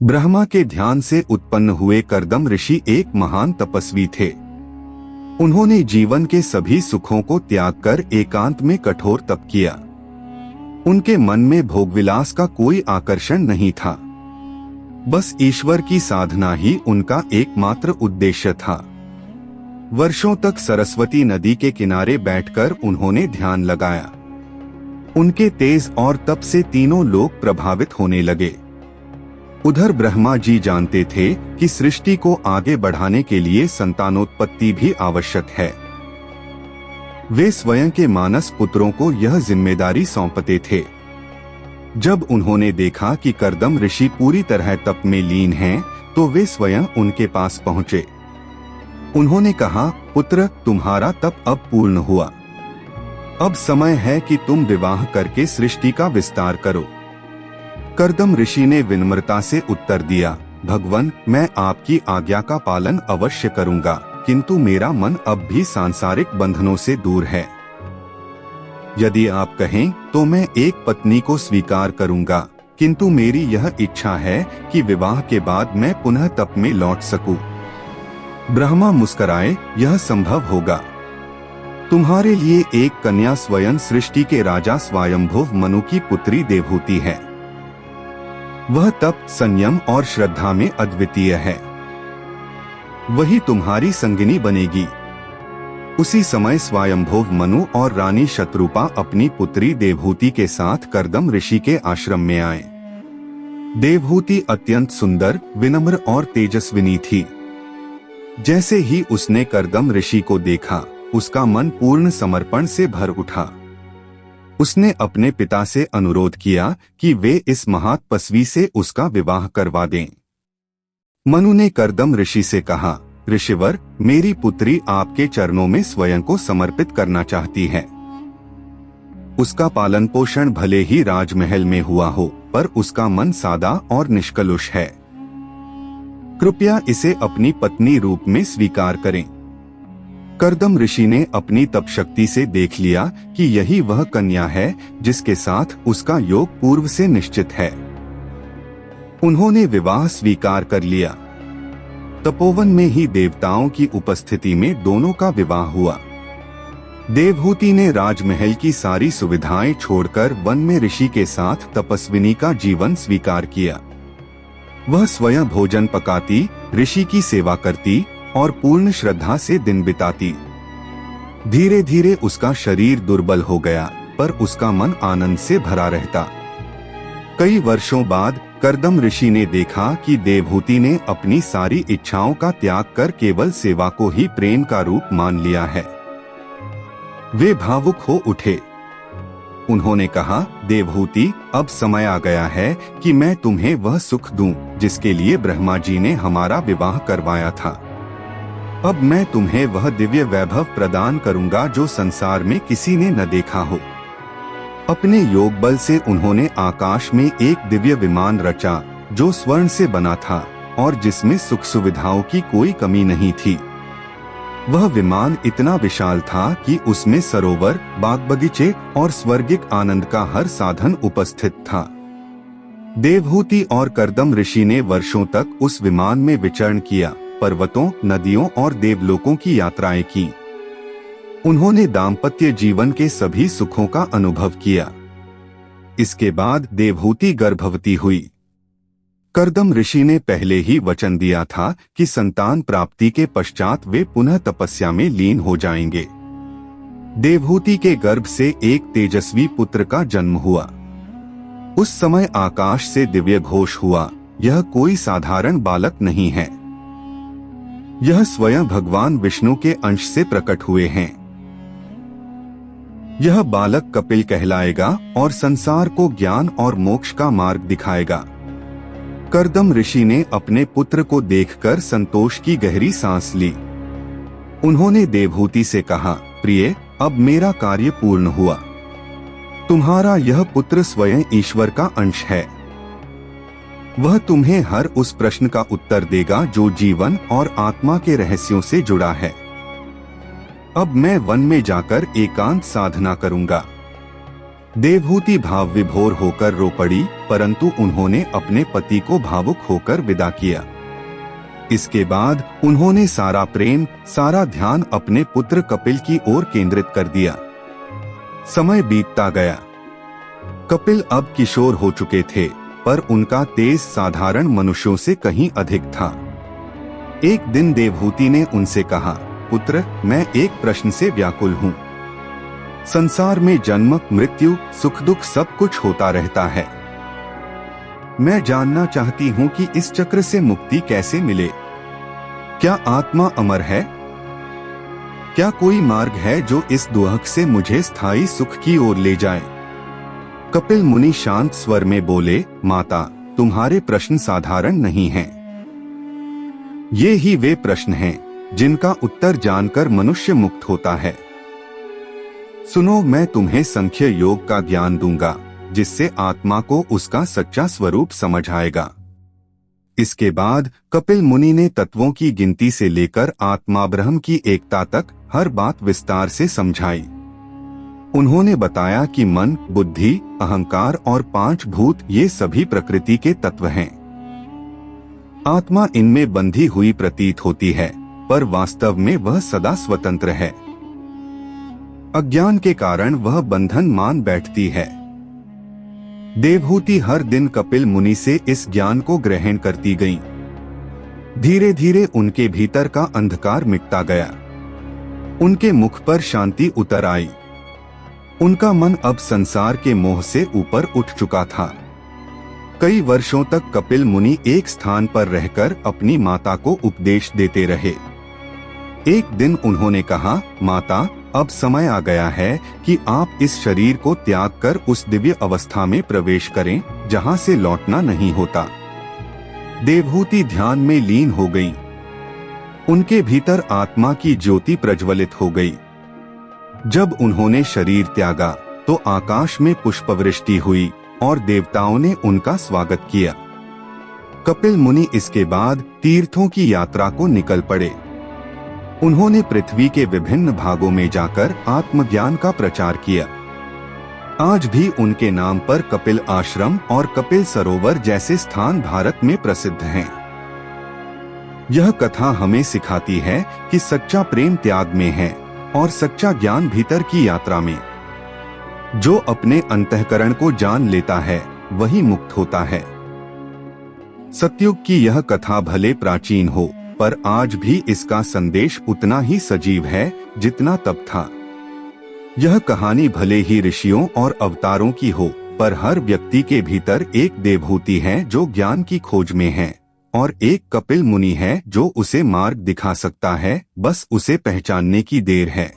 ब्रह्मा के ध्यान से उत्पन्न हुए कर्दम ऋषि एक महान तपस्वी थे। उन्होंने जीवन के सभी सुखों को त्याग कर एकांत में कठोर तप किया। उनके मन में भोगविलास का कोई आकर्षण नहीं था। बस ईश्वर की साधना ही उनका एकमात्र उद्देश्य था। वर्षों तक सरस्वती नदी के किनारे बैठकर उन्होंने ध्यान लगाया। उनके तेज और तप से तीनों लोग प्रभावित होने लगे। उधर ब्रह्मा जी जानते थे कि सृष्टि को आगे बढ़ाने के लिए संतानोत्पत्ति भी आवश्यक है। वे स्वयं के मानस पुत्रों को यह जिम्मेदारी सौंपते थे। जब उन्होंने देखा कि कर्दम ऋषि पूरी तरह तप में लीन हैं, तो वे स्वयं उनके पास पहुंचे। उन्होंने कहा, पुत्र, तुम्हारा तप अब पूर्ण हुआ। अब समय है कि तुम विवाह करके सृष्टि का विस्तार करो। कर्दम ऋषि ने विनम्रता से उत्तर दिया, भगवान, मैं आपकी आज्ञा का पालन अवश्य करूंगा, किंतु मेरा मन अब भी सांसारिक बंधनों से दूर है। यदि आप कहें तो मैं एक पत्नी को स्वीकार करूंगा, किंतु मेरी यह इच्छा है कि विवाह के बाद मैं पुनः तप में लौट सकूं। ब्रह्मा मुस्कुराए, यह संभव होगा। तुम्हारे लिए एक कन्या स्वयं सृष्टि के राजा स्वयंभुव मनु की पुत्री देवहूति है। वह तप, संयम और श्रद्धा में अद्वितीय है। वही तुम्हारी संगिनी बनेगी। उसी समय स्वयंभुव मनु और रानी शत्रुपा अपनी पुत्री देवहूति के साथ कर्दम ऋषि के आश्रम में आए। देवहूति अत्यंत सुंदर, विनम्र और तेजस्विनी थी। जैसे ही उसने कर्दम ऋषि को देखा, उसका मन पूर्ण समर्पण से भर उठा। उसने अपने पिता से अनुरोध किया कि वे इस महातपस्वी से उसका विवाह करवा दें। मनु ने कर्दम ऋषि से कहा, ऋषिवर, मेरी पुत्री आपके चरणों में स्वयं को समर्पित करना चाहती है। उसका पालन पोषण भले ही राजमहल में हुआ हो, पर उसका मन सादा और निष्कलुष है। कृपया इसे अपनी पत्नी रूप में स्वीकार करें। कर्दम ऋषि ने अपनी तपशक्ति से देख लिया कि यही वह कन्या है जिसके साथ उसका योग पूर्व से निश्चित है। उन्होंने विवाह स्वीकार कर लिया। तपोवन में ही देवताओं की उपस्थिति में दोनों का विवाह हुआ। देवहूति ने राजमहल की सारी सुविधाएं छोड़कर वन में ऋषि के साथ तपस्विनी का जीवन स्वीकार किया। वह स्वयं भोजन पकाती, ऋषि की सेवा करती और पूर्ण श्रद्धा से दिन बिताती। धीरे धीरे उसका शरीर दुर्बल हो गया, पर उसका मन आनंद से भरा रहता। कई वर्षों बाद कर्दम ऋषि ने देखा कि देवहूति ने अपनी सारी इच्छाओं का त्याग कर केवल सेवा को ही प्रेम का रूप मान लिया है। वे भावुक हो उठे। उन्होंने कहा, देवहूति, अब समय आ गया है कि मैं तुम्हें वह सुख दूं जिसके लिए ब्रह्मा जी ने हमारा विवाह करवाया था। अब मैं तुम्हें वह दिव्य वैभव प्रदान करूंगा जो संसार में किसी ने न देखा हो। अपने योग बल से उन्होंने आकाश में एक दिव्य विमान रचा, जो स्वर्ण से बना था और जिसमें सुख सुविधाओं की कोई कमी नहीं थी। वह विमान इतना विशाल था कि उसमें सरोवर, बाग बगीचे और स्वर्गिक आनंद का हर साधन उपस्थित था। देवहूति और कर्दम ऋषि ने वर्षों तक उस विमान में विचरण किया, पर्वतों, नदियों और देवलोकों की यात्राएं की। उन्होंने दाम्पत्य जीवन के सभी सुखों का अनुभव किया। इसके बाद देवहूति गर्भवती हुई। कर्दम ऋषि ने पहले ही वचन दिया था कि संतान प्राप्ति के पश्चात वे पुनः तपस्या में लीन हो जाएंगे। देवहूति के गर्भ से एक तेजस्वी पुत्र का जन्म हुआ। उस समय आकाश से दिव्य घोष हुआ, यह कोई साधारण बालक नहीं है। यह स्वयं भगवान विष्णु के अंश से प्रकट हुए हैं। यह बालक कपिल कहलाएगा और संसार को ज्ञान और मोक्ष का मार्ग दिखाएगा। कर्दम ऋषि ने अपने पुत्र को देखकर संतोष की गहरी सांस ली। उन्होंने देवहूति से कहा, प्रिय, अब मेरा कार्य पूर्ण हुआ। तुम्हारा यह पुत्र स्वयं ईश्वर का अंश है। वह तुम्हें हर उस प्रश्न का उत्तर देगा जो जीवन और आत्मा के रहस्यों से जुड़ा है। अब मैं वन में जाकर एकांत साधना करूंगा। देवहूति भाव विभोर होकर रो पड़ी, परंतु उन्होंने अपने पति को भावुक होकर विदा किया। इसके बाद उन्होंने सारा प्रेम, सारा ध्यान अपने पुत्र कपिल की ओर केंद्रित कर दिया। समय बीतता गया। कपिल अब किशोर हो चुके थे, पर उनका तेज साधारण मनुष्यों से कहीं अधिक था। एक दिन देवहूति ने उनसे कहा, पुत्र, मैं एक प्रश्न से व्याकुल हूँ। संसार में जन्म, मृत्यु, सुख दुख सब कुछ होता रहता है। मैं जानना चाहती हूँ कि इस चक्र से मुक्ति कैसे मिले। क्या आत्मा अमर है? क्या कोई मार्ग है जो इस दुहक से मुझे स्थायी सुख की ओर ले जाए? कपिल मुनि शांत स्वर में बोले, माता, तुम्हारे प्रश्न साधारण नहीं हैं। ये ही वे प्रश्न हैं जिनका उत्तर जानकर मनुष्य मुक्त होता है। सुनो, मैं तुम्हें संख्य योग का ज्ञान दूंगा, जिससे आत्मा को उसका सच्चा स्वरूप समझ आएगा। इसके बाद कपिल मुनि ने तत्वों की गिनती से लेकर आत्मा ब्रह्म की एकता तक हर बात विस्तार से समझाई। उन्होंने बताया कि मन, बुद्धि, अहंकार और 5 भूत ये सभी प्रकृति के तत्व हैं। आत्मा इनमें बंधी हुई प्रतीत होती है, पर वास्तव में वह सदा स्वतंत्र है। अज्ञान के कारण वह बंधन मान बैठती है। देवहूति हर दिन कपिल मुनि से इस ज्ञान को ग्रहण करती गईं। धीरे धीरे उनके भीतर का अंधकार मिटता गया। उनके मुख पर शांति उतर आई। उनका मन अब संसार के मोह से ऊपर उठ चुका था। कई वर्षों तक कपिल मुनि एक स्थान पर रहकर अपनी माता को उपदेश देते रहे। एक दिन उन्होंने कहा, माता, अब समय आ गया है कि आप इस शरीर को त्याग कर उस दिव्य अवस्था में प्रवेश करें जहां से लौटना नहीं होता। देवहूति ध्यान में लीन हो गई। उनके भीतर आत्मा की ज्योति प्रज्वलित हो गई। जब उन्होंने शरीर त्यागा तो आकाश में पुष्पवृष्टि हुई और देवताओं ने उनका स्वागत किया। कपिल मुनि इसके बाद तीर्थों की यात्रा को निकल पड़े। उन्होंने पृथ्वी के विभिन्न भागों में जाकर आत्मज्ञान का प्रचार किया। आज भी उनके नाम पर कपिल आश्रम और कपिल सरोवर जैसे स्थान भारत में प्रसिद्ध हैं। यह कथा हमें सिखाती है कि सच्चा प्रेम त्याग में है और सच्चा ज्ञान भीतर की यात्रा में। जो अपने अंतःकरण को जान लेता है वही मुक्त होता है। सतयुग की यह कथा भले प्राचीन हो, पर आज भी इसका संदेश उतना ही सजीव है जितना तब था। यह कहानी भले ही ऋषियों और अवतारों की हो, पर हर व्यक्ति के भीतर एक देवहूति है जो ज्ञान की खोज में है, और एक कपिल मुनि है जो उसे मार्ग दिखा सकता है, बस उसे पहचानने की देर है।